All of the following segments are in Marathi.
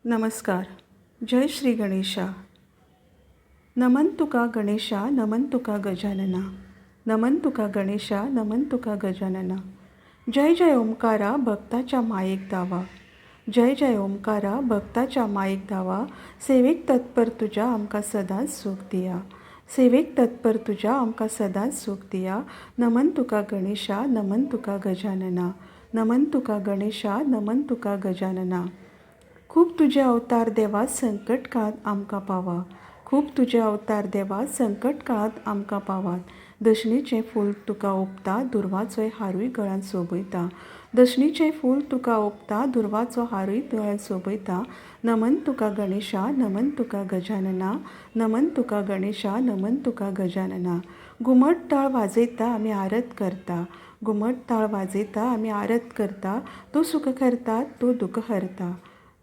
नमस्कार. जय श्री गणेशा. नमन तुका गणेशा, नमन तुका गजानना. नमन तुका गणेशा, नमन तुका गजानना. जय जय ओंकारा, भक्ताच्या मायेक दावा. जय जय ओंकारा, भक्ताच्या मायेक दावा. सेवेक तत्पर तुझ्या आमका सदांच सुख दिया. सेवेक तत्पर तुझ्या आमका सदांच सुख दिया. नमन तुका गणेशा, नमन तुका गजानना. नमन तुका गणेशा, नमन तुका गजानना. खूप तुझे अवतार देवा, संकट काळात आमकां पावा. खूप तुझे अवतार देवा, संकट काळात आमकां पावात. दशणीचें फूल तुका ओंपता, दुर्वाचोय हारूय गळ्यांत सोबयता. दशणीचें फूल तुका ओंपता, दुर्वाचो हारूय गळ्यांत सोबयता. नमन तुका गणेशा, नमन तुका गजानना. नमन तुका गणेशा, नमन तुका गजानना. घुमट ताळ वाजयता आमी आरत करता. घुमट ताळ वाजयता आमी आरत करता. तूं सुख करता, तूं दुख हरता.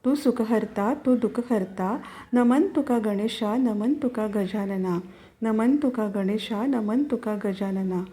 तूं सुख हरता, तूं दुख हरता. नमन तुका गणेशा, नमन तुका गजानना. नमन तुका गणेशा, नमन तुका गजानना.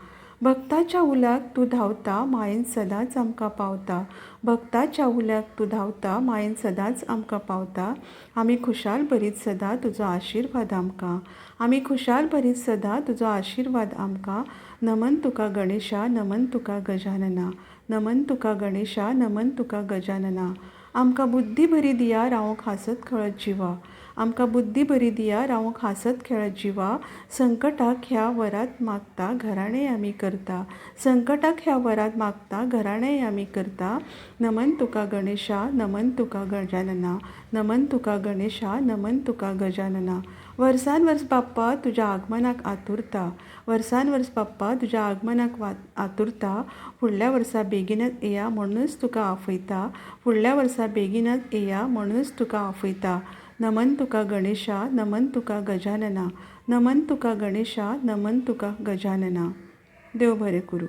भक्ताच्या उल्याक तूं धांवता, मायेन सदांच आमकां पावता. भक्ताच्या उल्याक तूं धांवता, मायेन सदांच आमकां पावता. आमी खुशाल भरीत सदां तुजो आशिर्वाद आमकां. आमी खुशाल भरीत सदां तुजो आशिर्वाद आमकां. नमन तुका गणेशा, नमन तुका गजानना. नमन तुका गणेशा, नमन तुका गजानना. आमकां बुद्धी बरी दिया, रावूंक हांसत खेळत जिवा. आमकां बुद्धी बरी दिया, रावूंक हांसत खेळत जिवा. संकटाक ह्या वरात मागता, घराणें आमी करता. संकटाक ह्या वरात मागता, घराणें आमी करता. नमन तुका गणेशा, नमन तुका गजानना. नमन तुका गणेशा, नमन तुका गजानना. वर्सान वर्स बाप्पा तुज्या आगमनाक आतुरता. वर्सान वर्स बाप्पा तुज्या आगमनाक आतुरता. फुडल्या वर्सा बेगीनच येया म्हणूनच तुका आफयता. फुडल्या वर्सा बेगीनच येया म्हणूनच तुका आफयता. नमन तुका गणेशा, नमन तुका गजानना. नमन तुका गणेशा, नमन तुका गजानना. देव बरें करूं.